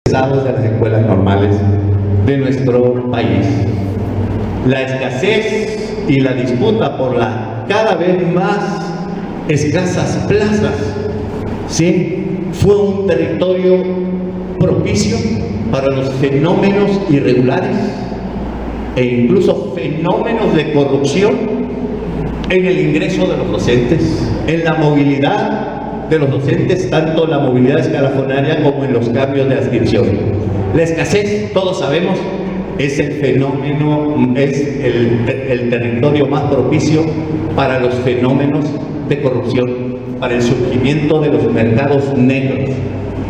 egresados de las escuelas normales de nuestro país. La escasez y la disputa por las cada vez más escasas plazas, ¿sí?, fue un territorio propicio para los fenómenos irregulares e incluso fenómenos de corrupción en el ingreso de los docentes, en la movilidad de los docentes, tanto la movilidad escalafonaria como en los cambios de adscripción. La escasez, todos sabemos, es el fenómeno, es el territorio más propicio para los fenómenos de corrupción, para el surgimiento de los mercados negros.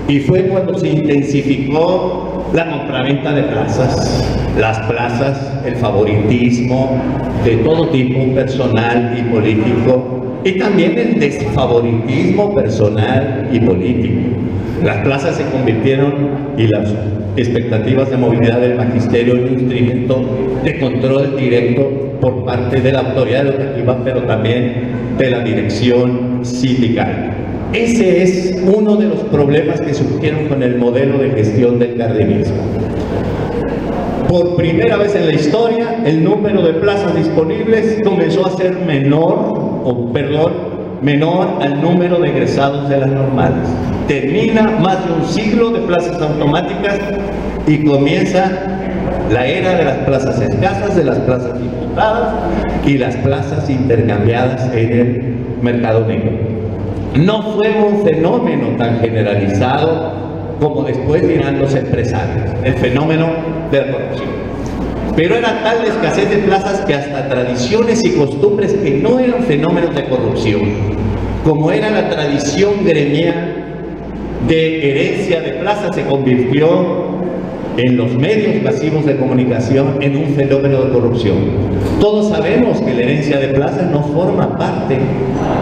Y fue cuando se intensificó la compraventa de plazas, las plazas, el favoritismo de todo tipo, personal y político, y también el desfavoritismo personal y político. Las plazas se convirtieron, y las expectativas de movilidad del magisterio, en un instrumento de control directo por parte de la autoridad educativa, pero también de la dirección sindical. Ese es uno de los problemas que surgieron con el modelo de gestión del cardenismo. Por primera vez en la historia, el número de plazas disponibles comenzó a ser menor al número de egresados de las normales. Termina más de un siglo de plazas automáticas y comienza la era de las plazas escasas, de las plazas imputadas y las plazas intercambiadas en el mercado negro. No fue un fenómeno tan generalizado como después dirán los empresarios, el fenómeno de la corrupción. Pero era tal la escasez de plazas que hasta tradiciones y costumbres que no eran fenómenos de corrupción, como era la tradición gremial de herencia de plazas, se convirtió en los medios masivos de comunicación en un fenómeno de corrupción. Todos sabemos que la herencia de plazas no forma parte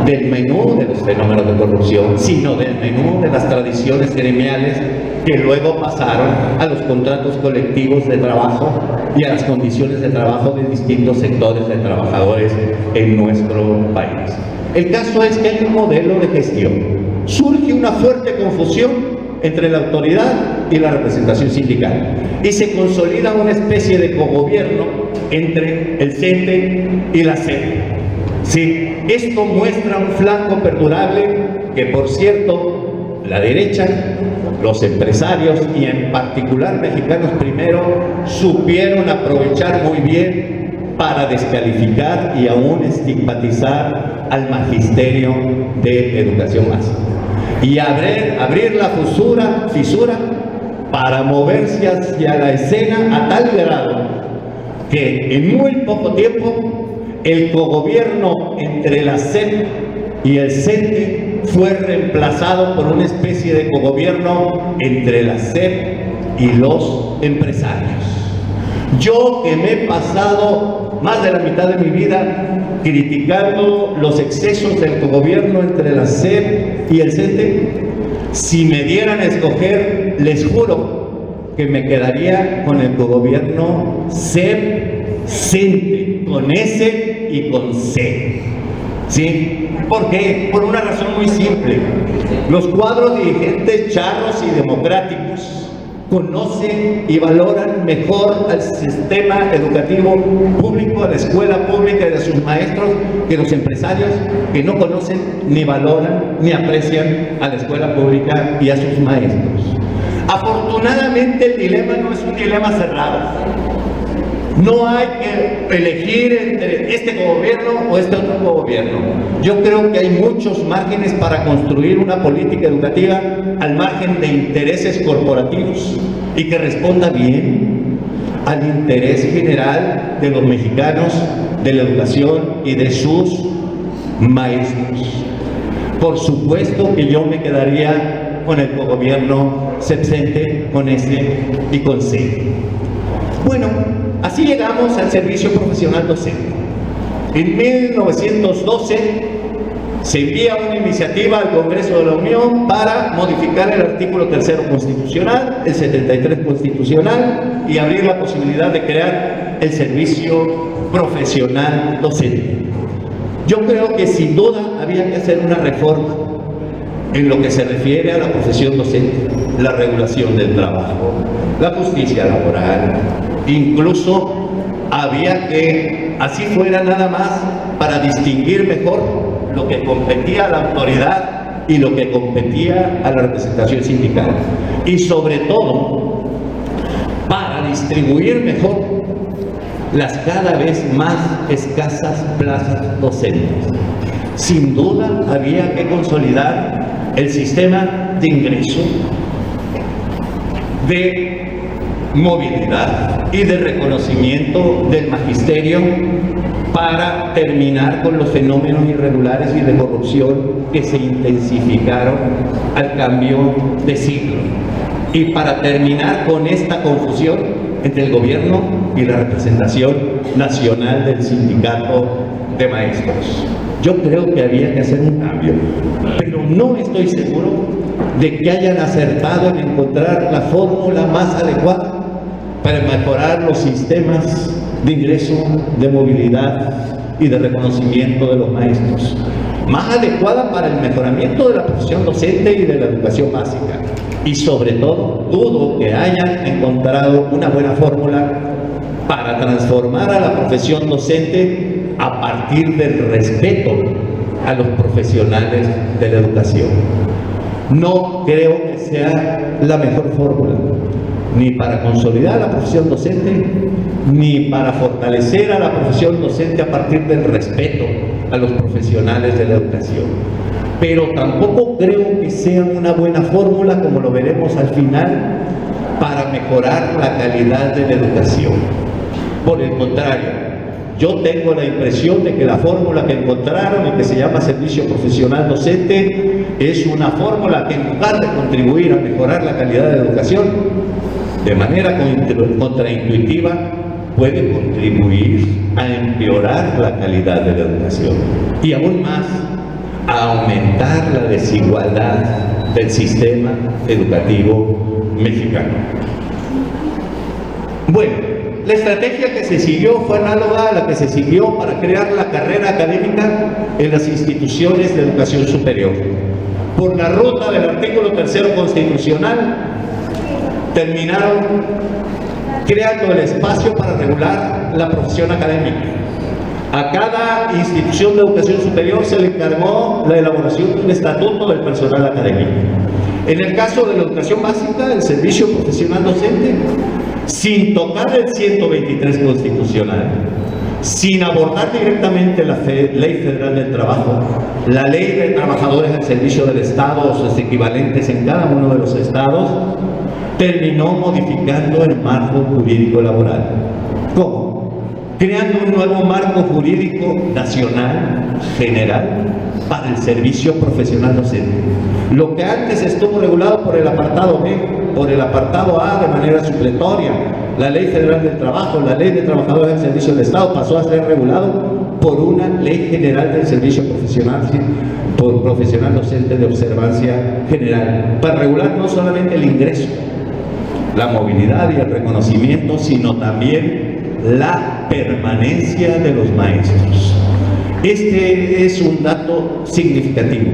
del menú de los fenómenos de corrupción, sino del menú de las tradiciones gremiales que luego pasaron a los contratos colectivos de trabajo y a las condiciones de trabajo de distintos sectores de trabajadores en nuestro país. El caso es que hay un modelo de gestión. Surge una fuerte confusión entre la autoridad y la representación sindical y se consolida una especie de cogobierno entre el CENTE y la SEP. Sí, esto muestra un flanco perdurable que, por cierto, la derecha, los empresarios y en particular Mexicanos Primero supieron aprovechar muy bien para descalificar y aún estigmatizar al magisterio de educación básica y abrir la fisura para moverse hacia la escena a tal grado que en muy poco tiempo el cogobierno entre la SEP y el CENTE fue reemplazado por una especie de cogobierno entre la SEP y los empresarios. Yo, que me he pasado más de la mitad de mi vida criticando los excesos del cogobierno entre la SEP y el CENTE, si me dieran a escoger, les juro que me quedaría con el cogobierno SEP-CENTE, con S y con C. ¿Sí? ¿Por qué? Por una razón muy simple. Los cuadros dirigentes charros y democráticos conocen y valoran mejor al sistema educativo público, a la escuela pública y a sus maestros, que los empresarios que no conocen, ni valoran, ni aprecian a la escuela pública y a sus maestros. Afortunadamente el dilema no es un dilema cerrado. No hay que elegir entre este gobierno o este otro gobierno. Yo creo que hay muchos márgenes para construir una política educativa al margen de intereses corporativos y que responda bien al interés general de los mexicanos, de la educación y de sus maestros. Por supuesto que yo me quedaría con el cogobierno SEP-CENTE, con S y con C. Bueno, así llegamos al servicio profesional docente. En 1912 se envía una iniciativa al Congreso de la Unión para modificar el artículo 3º constitucional, el 73 constitucional, y abrir la posibilidad de crear el servicio profesional docente. Yo creo que sin duda había que hacer una reforma en lo que se refiere a la profesión docente, la regulación del trabajo, la justicia laboral, incluso había que, así fuera nada más, para distinguir mejor lo que competía a la autoridad y lo que competía a la representación sindical, y sobre todo para distribuir mejor las cada vez más escasas plazas docentes. Sin duda había que consolidar el sistema de ingreso, de movilidad y de reconocimiento del magisterio para terminar con los fenómenos irregulares y de corrupción que se intensificaron al cambio de siglo, y para terminar con esta confusión entre el gobierno y la representación nacional del sindicato de maestros. Yo creo que había que hacer un cambio, pero no estoy seguro de que hayan acertado en encontrar la fórmula más adecuada para mejorar los sistemas de ingreso, de movilidad y de reconocimiento de los maestros, más adecuada para el mejoramiento de la profesión docente y de la educación básica. Y sobre todo, dudo que hayan encontrado una buena fórmula para transformar a la profesión docente a partir del respeto a los profesionales de la educación. No creo que sea la mejor fórmula, ni para consolidar la profesión docente, ni para fortalecer a la profesión docente a partir del respeto a los profesionales de la educación. Pero tampoco creo que sea una buena fórmula, como lo veremos al final, para mejorar la calidad de la educación. Por el contrario, yo tengo la impresión de que la fórmula que encontraron y que se llama servicio profesional docente es una fórmula que, en lugar de contribuir a mejorar la calidad de la educación, de manera contraintuitiva, puede contribuir a empeorar la calidad de la educación y aún más a aumentar la desigualdad del sistema educativo mexicano. Bueno, la estrategia que se siguió fue análoga a la que se siguió para crear la carrera académica en las instituciones de educación superior. Por la ruta del artículo 3º constitucional, terminaron creando el espacio para regular la profesión académica. A cada institución de educación superior se le encargó la elaboración de un estatuto del personal académico. En el caso de la educación básica, el servicio profesional docente, sin tocar el 123 constitucional, sin abordar directamente la Ley Federal del Trabajo, la Ley de Trabajadores al Servicio del Estado o sus equivalentes en cada uno de los estados, terminó modificando el marco jurídico laboral. ¿Cómo? Creando un nuevo marco jurídico nacional, general, para el servicio profesional docente. Lo que antes estuvo regulado por el apartado B, por el apartado A de manera supletoria, la Ley Federal del Trabajo, la Ley de Trabajadores al Servicio del Estado, pasó a ser regulado por una Ley General del Servicio Profesional, por profesional docente de observancia general, para regular no solamente el ingreso, la movilidad y el reconocimiento, sino también la permanencia de los maestros. Este es un dato significativo.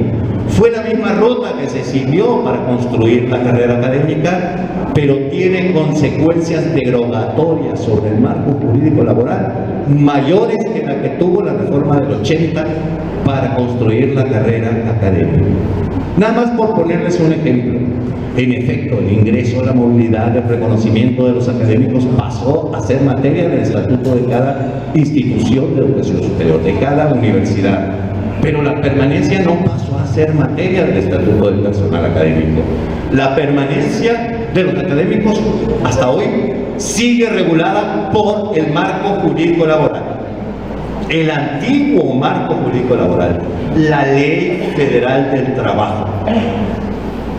Fue la misma ruta que se siguió para construir la carrera académica, pero tiene consecuencias derogatorias sobre el marco jurídico laboral mayores que la que tuvo la reforma del 80 para construir la carrera académica. Nada más por ponerles un ejemplo. En efecto, el ingreso, la movilidad, el reconocimiento de los académicos pasó a ser materia del estatuto de cada institución de educación superior, de cada universidad. Pero la permanencia no pasó a ser materia del estatuto del personal académico. La permanencia de los académicos hasta hoy sigue regulada por el marco jurídico laboral. El antiguo marco jurídico laboral, la Ley Federal del Trabajo.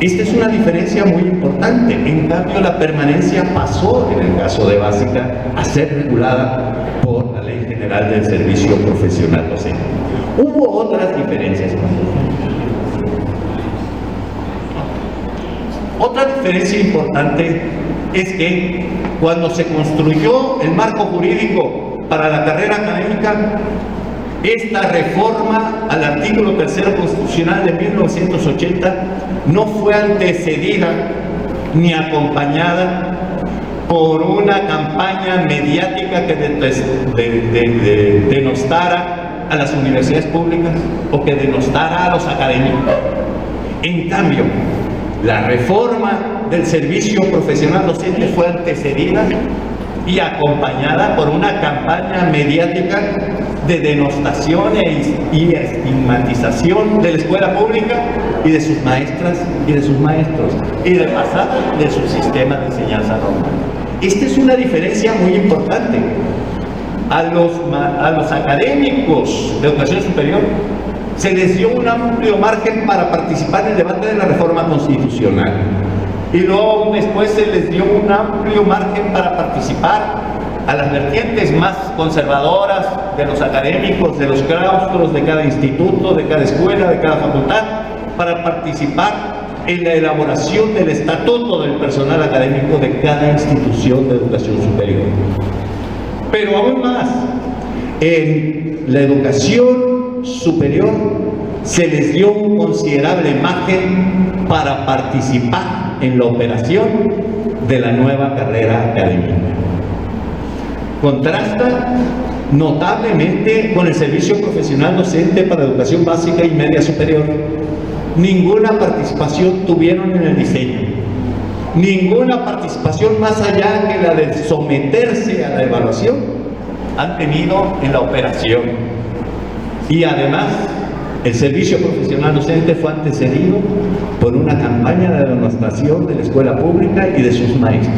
Esta es una diferencia muy importante. En cambio, la permanencia pasó, en el caso de básica, a ser regulada por la Ley General del Servicio Profesional Docente. Hubo otras diferencias. Otra diferencia importante es que cuando se construyó el marco jurídico para la carrera académica, esta reforma al artículo 3º constitucional de 1980 no fue antecedida ni acompañada por una campaña mediática que denostara a las universidades públicas o que denostara a los académicos. En cambio, la reforma del servicio profesional docente fue antecedida y acompañada por una campaña mediática de denostación y estigmatización de la escuela pública y de sus maestras y de sus maestros y de pasada de su sistema de enseñanza normal. Esta es una diferencia muy importante. A los académicos de educación superior se les dio un amplio margen para participar en el debate de la reforma constitucional. Y luego después se les dio un amplio margen para participar a las vertientes más conservadoras de los académicos, de los claustros, de cada instituto, de cada escuela, de cada facultad, para participar en la elaboración del estatuto del personal académico de cada institución de educación superior. Pero aún más, en la educación superior se les dio un considerable margen para participar en la operación de la nueva carrera académica. Contrasta notablemente con el servicio profesional docente para educación básica y media superior. Ninguna participación tuvieron en el diseño, ninguna participación más allá que la de someterse a la evaluación han tenido en la operación. Y además, el servicio profesional docente fue antecedido por una campaña de denostación de la escuela pública y de sus maestros.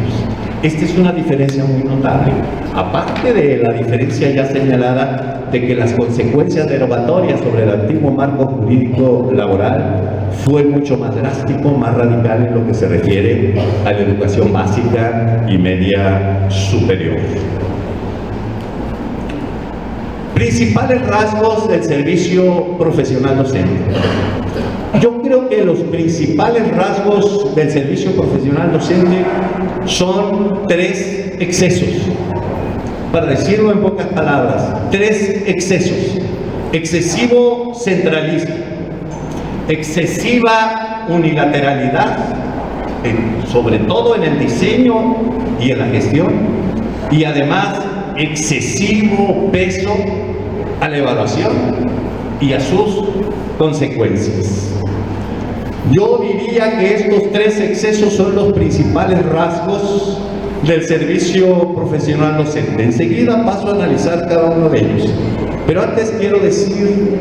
Esta es una diferencia muy notable, aparte de la diferencia ya señalada de que las consecuencias derogatorias sobre el antiguo marco jurídico laboral fue mucho más drástico, más radical en lo que se refiere a la educación básica y media superior. Principales rasgos del servicio profesional docente. Yo creo que los principales rasgos del servicio profesional docente son tres excesos. Para decirlo en pocas palabras, tres excesos. Excesivo centralismo, excesiva unilateralidad, sobre todo en el diseño y en la gestión, y además excesivo peso a la evaluación y a sus consecuencias. Yo diría que estos tres excesos son los principales rasgos del servicio profesional docente. Enseguida paso a analizar cada uno de ellos. Pero antes quiero decir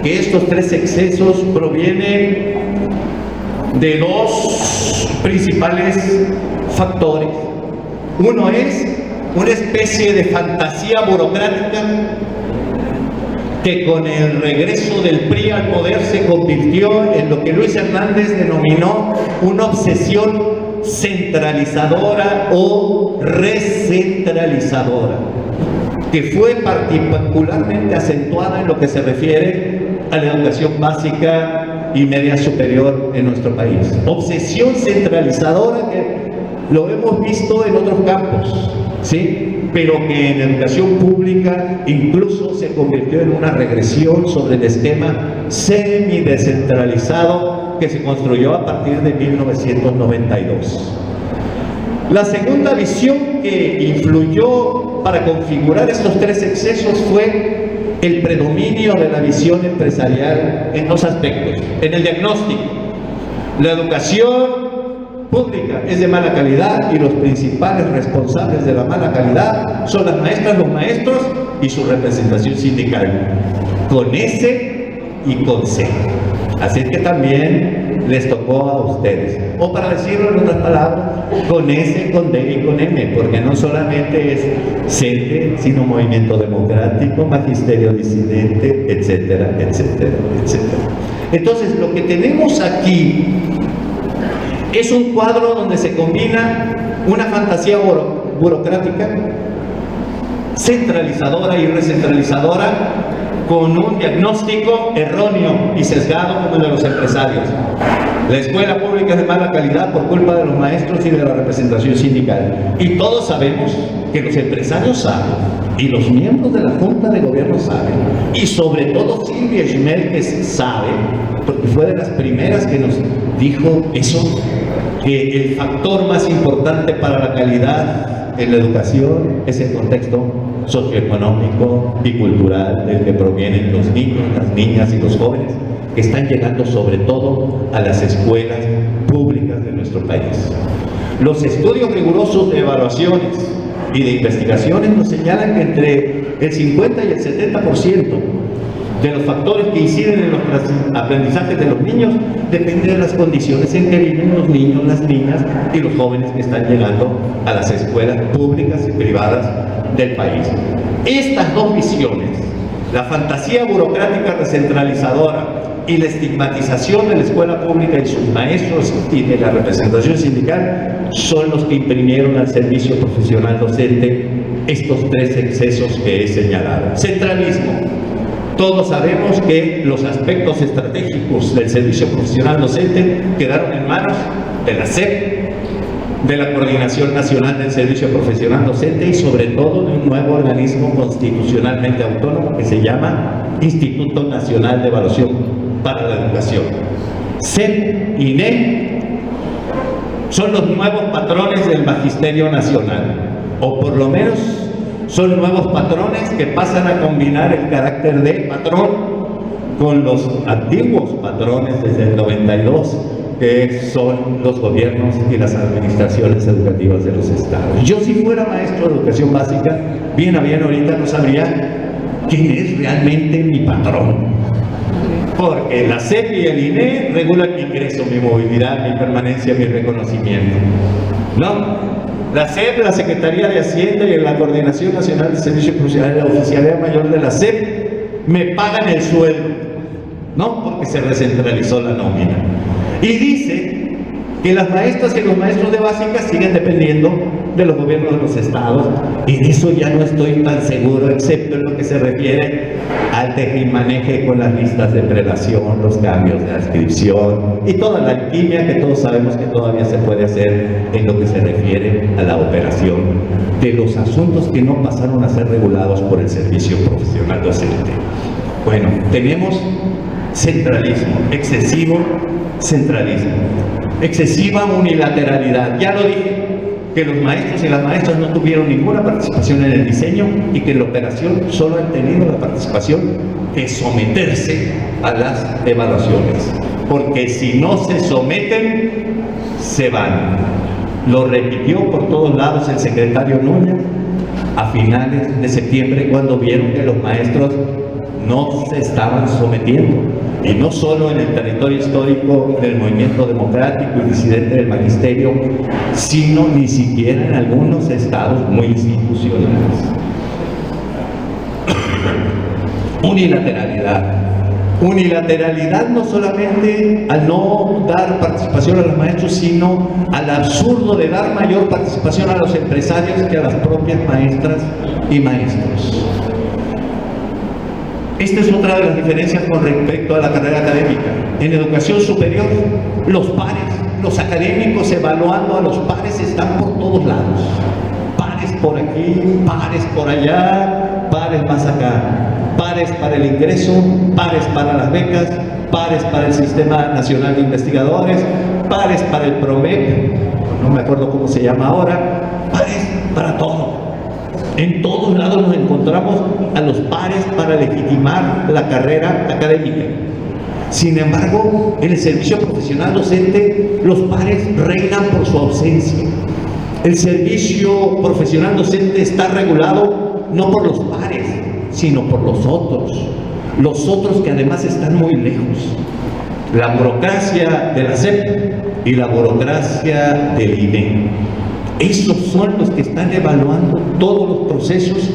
que estos tres excesos provienen de dos principales factores. Uno es una especie de fantasía burocrática que con el regreso del PRI al poder se convirtió en lo que Luis Hernández denominó una obsesión centralizadora o recentralizadora, que fue particularmente acentuada en lo que se refiere a la educación básica y media superior en nuestro país. Obsesión centralizadora que lo hemos visto en otros campos, ¿sí? Pero que en educación pública incluso se convirtió en una regresión sobre el esquema semidescentralizado que se construyó a partir de 1992. La segunda visión que influyó para configurar estos tres excesos fue el predominio de la visión empresarial en dos aspectos. En el diagnóstico, la educación pública es de mala calidad y los principales responsables de la mala calidad son las maestras, los maestros y su representación sindical, con S y con C. Así que también les tocó a ustedes, o para decirlo en otras palabras, con S, con D y con M, porque no solamente es CENTE, sino Movimiento Democrático, Magisterio Disidente, etcétera, etcétera, etcétera. Entonces, lo que tenemos aquí es un cuadro donde se combina una fantasía burocrática, centralizadora y recentralizadora, con un diagnóstico erróneo y sesgado como el de los empresarios. La escuela pública es de mala calidad por culpa de los maestros y de la representación sindical. Y todos sabemos que los empresarios saben, y los miembros de la Junta de Gobierno saben, y sobre todo Silvia Schmelkes sabe, porque fue de las primeras que nos dijo eso, que el factor más importante para la calidad en la educación es el contexto socioeconómico y cultural del que provienen los niños, las niñas y los jóvenes que están llegando sobre todo a las escuelas públicas de nuestro país. Los estudios rigurosos de evaluaciones y de investigaciones nos señalan que entre el 50 y el 70% de los factores que inciden en los aprendizajes de los niños depende de las condiciones en que viven los niños, las niñas y los jóvenes que están llegando a las escuelas públicas y privadas del país. Estas dos visiones, la fantasía burocrática recentralizadora y la estigmatización de la escuela pública y sus maestros y de la representación sindical, son los que imprimieron al servicio profesional docente estos tres excesos que he señalado. Centralismo. Todos sabemos que los aspectos estratégicos del servicio profesional docente quedaron en manos de la SEP, de la Coordinación Nacional del Servicio Profesional Docente y sobre todo de un nuevo organismo constitucionalmente autónomo que se llama Instituto Nacional de Evaluación para la Educación. SEP y INE son los nuevos patrones del Magisterio Nacional, o por lo menos son nuevos patrones que pasan a combinar el carácter de patrón con los antiguos patrones desde el 92, que son los gobiernos y las administraciones educativas de los estados. Yo, si fuera maestro de educación básica, bien a bien ahorita no sabría quién es realmente mi patrón, porque la SEP y el INE regulan mi ingreso, mi movilidad, mi permanencia, mi reconocimiento, ¿no? La SEP, la Secretaría de Hacienda y la Coordinación Nacional de Servicios Profesionales, la Oficialía Mayor de la SEP, me pagan el sueldo, ¿no? Porque se recentralizó la nómina. Y dice que las maestras y los maestros de básica siguen dependiendo de los gobiernos de los estados, y de eso ya no estoy tan seguro, excepto en lo que se refiere al tejimaneje con las listas de prelación, los cambios de adscripción y toda la alquimia que todos sabemos que todavía se puede hacer en lo que se refiere a la operación de los asuntos que no pasaron a ser regulados por el servicio profesional docente. Bueno, tenemos centralismo, excesivo centralismo, excesiva unilateralidad. Ya lo dije, que los maestros y las maestras no tuvieron ninguna participación en el diseño y que en la operación solo han tenido la participación de someterse a las evaluaciones, porque si no se someten, se van. Lo repitió por todos lados el secretario Núñez a finales de septiembre, cuando vieron que los maestros no se estaban sometiendo, y no solo en el territorio histórico del movimiento democrático y disidente del magisterio, sino ni siquiera en algunos estados muy institucionales. Unilateralidad no solamente al no dar participación a los maestros, sino al absurdo de dar mayor participación a los empresarios que a las propias maestras y maestros. Esta es otra de las diferencias con respecto a la carrera académica. En educación superior, los pares, los académicos evaluando a los pares están por todos lados. Pares por aquí, pares por allá, pares más acá. Pares para el ingreso, pares para las becas, pares para el Sistema Nacional de Investigadores, pares para el PROMEC, no me acuerdo cómo se llama ahora, pares para todo. En todos lados nos encontramos a los pares para legitimar la carrera académica. Sin embargo, en el servicio profesional docente, los pares reinan por su ausencia. El servicio profesional docente está regulado no por los pares, sino por los otros que además están muy lejos. La burocracia de la SEP y la burocracia del INE. Esos son los que están evaluando todos los procesos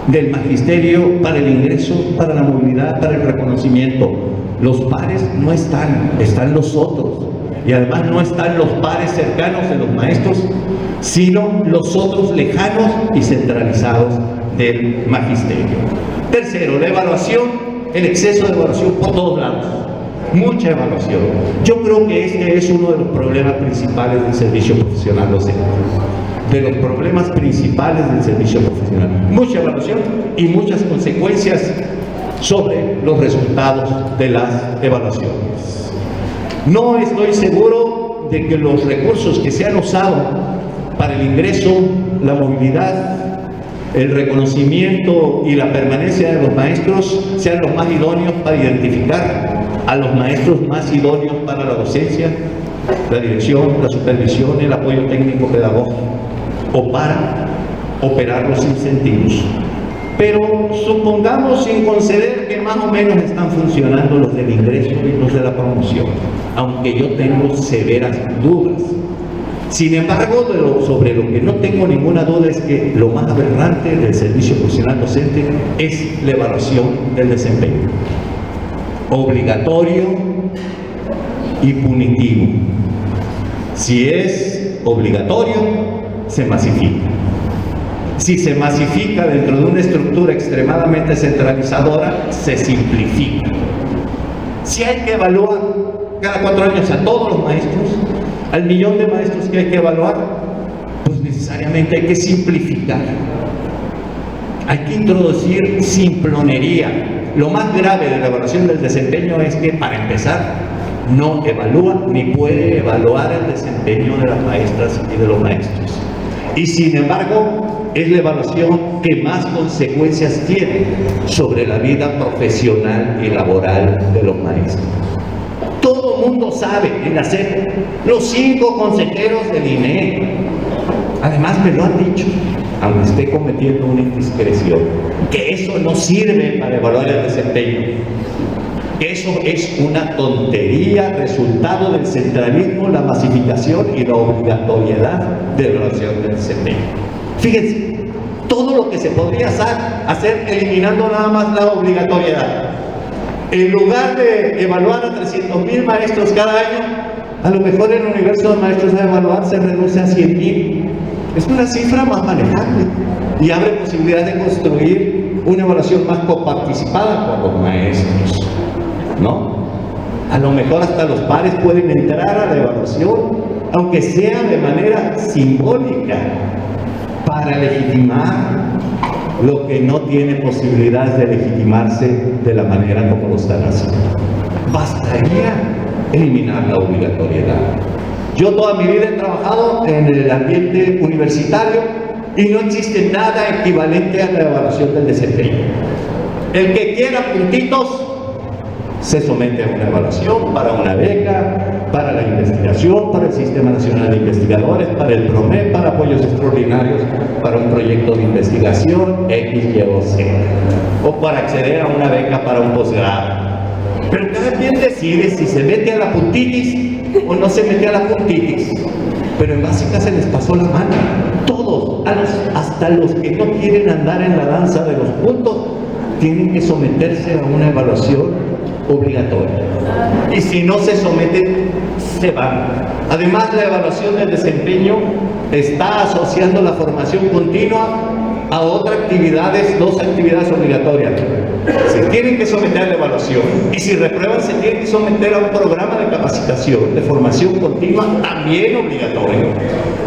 del magisterio para el ingreso, para la movilidad, para el reconocimiento. Los pares no están, están los otros. Y además no están los pares cercanos de los maestros, sino los otros lejanos y centralizados del magisterio. Tercero, la evaluación, el exceso de evaluación por todos lados. mucha evaluación. Yo creo que este es uno de los problemas principales del servicio profesional docente. De los problemas principales del servicio profesional. Mucha evaluación y muchas consecuencias sobre los resultados de las evaluaciones. No estoy seguro de que los recursos que se han usado para el ingreso, la movilidad, el reconocimiento y la permanencia de los maestros sean los más idóneos para identificar a los maestros más idóneos para la docencia, la dirección, la supervisión, el apoyo técnico pedagógico, o para operar los incentivos. Pero supongamos, sin conceder, que más o menos están funcionando los del ingreso y los de la promoción, aunque yo tengo severas dudas. Sin embargo, sobre lo que no tengo ninguna duda es que lo más aberrante del servicio profesional docente es la evaluación del desempeño. Obligatorio y punitivo. Si es obligatorio, se masifica. Si se masifica dentro de una estructura extremadamente centralizadora, se simplifica. Si hay que evaluar cada 4 años a todos los maestros, al millón de maestros que hay que evaluar, pues necesariamente hay que simplificar. Hay que introducir simplonería. Lo más grave de la evaluación del desempeño es que, para empezar, no evalúa ni puede evaluar el desempeño de las maestras y de los maestros. Y sin embargo, es la evaluación que más consecuencias tiene sobre la vida profesional y laboral de los maestros. Todo el mundo sabe en la SEP, los 5 consejeros del INE, además me lo han dicho, aunque esté cometiendo una indiscreción, que eso no sirve para evaluar el desempeño. Eso es una tontería, resultado del centralismo, la masificación y la obligatoriedad de evaluación del desempeño. Fíjense, todo lo que se podría hacer eliminando nada más la obligatoriedad. En lugar de evaluar a 300,000 maestros cada año, a lo mejor el universo de maestros a evaluar se reduce a 100,000. Es una cifra más manejable y abre posibilidad de construir una evaluación más coparticipada por los maestros, ¿no? A lo mejor hasta los pares pueden entrar a la evaluación, aunque sea de manera simbólica, para legitimar lo que no tiene posibilidades de legitimarse de la manera como lo están haciendo. Bastaría eliminar la obligatoriedad. Yo toda mi vida he trabajado en el ambiente universitario y no existe nada equivalente a la evaluación del desempeño. El que quiera puntitos se somete a una evaluación para una beca, para la investigación, para el Sistema Nacional de Investigadores, para el PROMEP, para apoyos extraordinarios, para un proyecto de investigación X, Y o Z, o para acceder a una beca para un posgrado. Pero cada quien decide si se mete a la puntitis o no se mete a la puntitis. Pero en básica se les pasó la mano. Todos, hasta los que no quieren andar en la danza de los puntos, tienen que someterse a una evaluación obligatoria. Y si no se someten, se van. Además, la evaluación del desempeño está asociando la formación continua a otras actividades, 2 actividades obligatorias. Se tienen que someter a la evaluación y si reprueban se tienen que someter a un programa de capacitación, de formación continua, también obligatorio,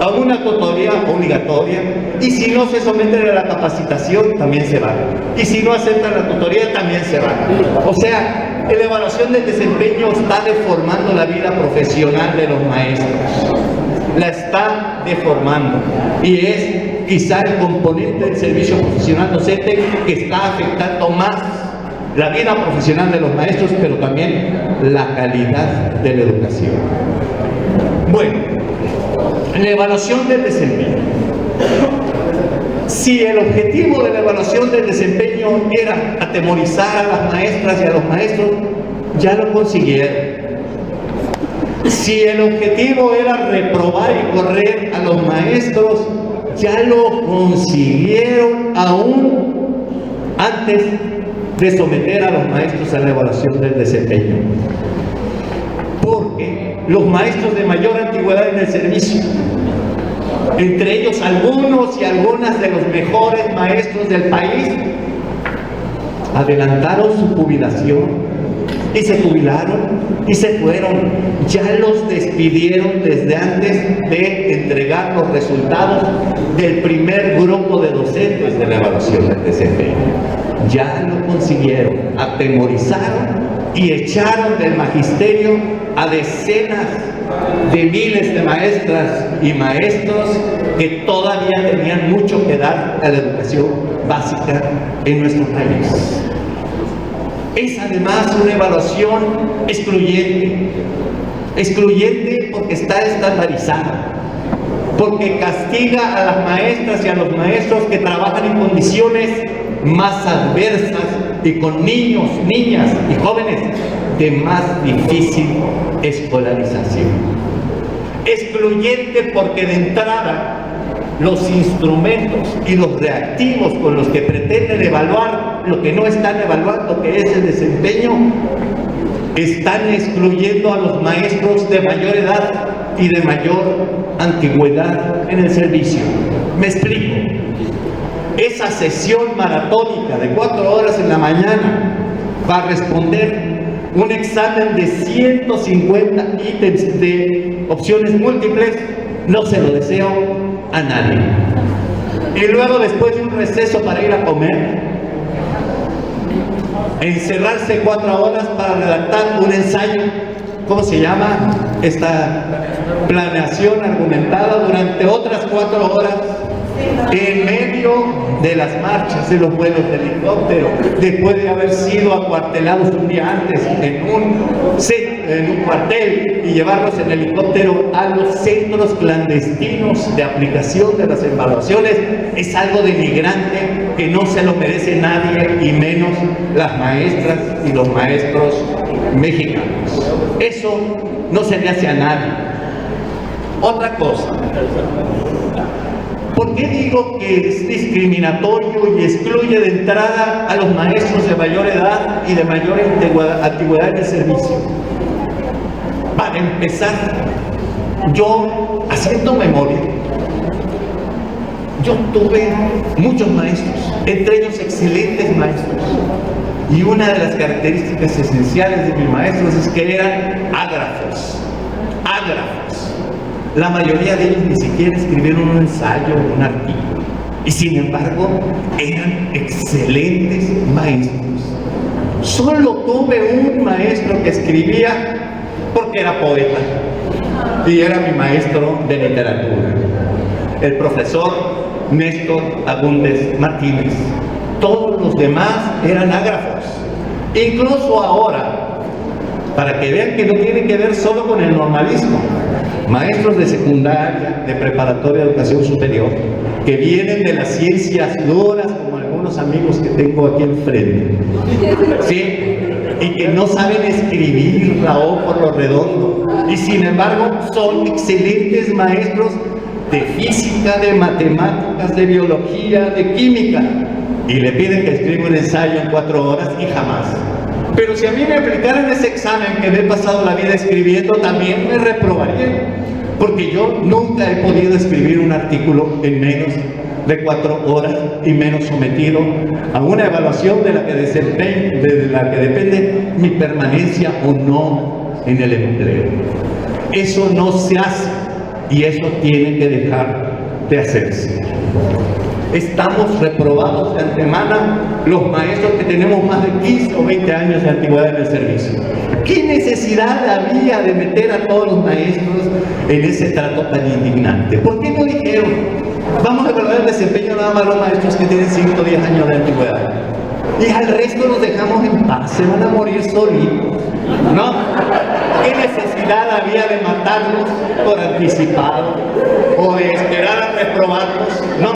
a una tutoría obligatoria, y si no se someten a la capacitación también se van, y si no aceptan la tutoría también se van. O sea, la evaluación del desempeño está deformando la vida profesional de los maestros, la está deformando, y es quizá el componente del servicio profesional docente que está afectando más la vida profesional de los maestros, pero también la calidad de la educación. Bueno, la evaluación del desempeño. Si el objetivo de la evaluación del desempeño era atemorizar a las maestras y a los maestros, ya lo consiguieron. Si el objetivo era reprobar y correr a los maestros, ya lo consiguieron aún antes de someter a los maestros a la evaluación del desempeño. Porque los maestros de mayor antigüedad en el servicio, entre ellos algunos y algunas de los mejores maestros del país, adelantaron su jubilación y se jubilaron y se fueron. Ya los despidieron desde antes de entregar los resultados del primer grupo de docentes de la evaluación del desempeño. Ya lo consiguieron, atemorizaron y echaron del magisterio a decenas de miles de maestras y maestros que todavía tenían mucho que dar a la educación básica en nuestro país. Es además una evaluación excluyente porque está estandarizada, porque castiga a las maestras y a los maestros que trabajan en condiciones más adversas y con niños, niñas y jóvenes de más difícil escolarización. Excluyente porque de entrada los instrumentos y los reactivos con los que pretenden evaluar lo que no están evaluando, que es el desempeño, están excluyendo a los maestros de mayor edad y de mayor antigüedad en el servicio. Me explico. Esa sesión maratónica de 4 horas en la mañana va a responder un examen de 150 ítems de opciones múltiples, no se lo deseo a nadie. Y luego, después de un receso para ir a comer, encerrarse 4 horas para redactar un ensayo. ¿Cómo se llama? Esta planeación argumentada durante otras 4 horas en medio de las marchas de los vuelos de helicóptero, después de haber sido acuartelados un día antes en un cuartel y llevarlos en helicóptero a los centros clandestinos de aplicación de las evaluaciones. Es algo denigrante que no se lo merece nadie, y menos las maestras y los maestros mexicanos. Eso no se le hace a nadie. Otra cosa, ¿por qué digo que es discriminatorio y excluye de entrada a los maestros de mayor edad y de mayor antigüedad en el servicio? Para empezar, yo, haciendo memoria, yo tuve muchos maestros, entre ellos excelentes maestros, y una de las características esenciales de mis maestros es que eran ágrafos. La mayoría de ellos ni siquiera escribieron un ensayo o un artículo, y sin embargo eran excelentes maestros. Solo tuve un maestro que escribía porque era poeta, y era mi maestro de literatura, el profesor Néstor Agúndez Martínez. Todos los demás eran ágrafos. Incluso ahora, para que vean que no tiene que ver solo con el normalismo, maestros de secundaria, de preparatoria de educación superior, que vienen de las ciencias duras, como algunos amigos que tengo aquí enfrente, ¿sí? Y que no saben escribir la O por lo redondo, y sin embargo son excelentes maestros de física, de matemáticas, de biología, de química, y le piden que escriba un ensayo en 4 horas y jamás. Pero si a mí me aplicaran ese examen que me he pasado la vida escribiendo, también me reprobarían, porque yo nunca he podido escribir un artículo en menos de 4 horas, y menos sometido a una evaluación de la que depende mi permanencia o no en el empleo. Eso no se hace, y eso tiene que dejar de hacerse. Estamos reprobados de antemano los maestros que tenemos más de 15 o 20 años de antigüedad en el servicio. ¿Qué necesidad había de meter a todos los maestros en ese trato tan indignante? ¿Por qué no dijeron, vamos a evaluar el desempeño nada más a los maestros que tienen 5 o 10 años de antigüedad, y al resto los dejamos en paz, se van a morir solitos, ¿no? ¿Qué necesidad había de matarlos por anticipado?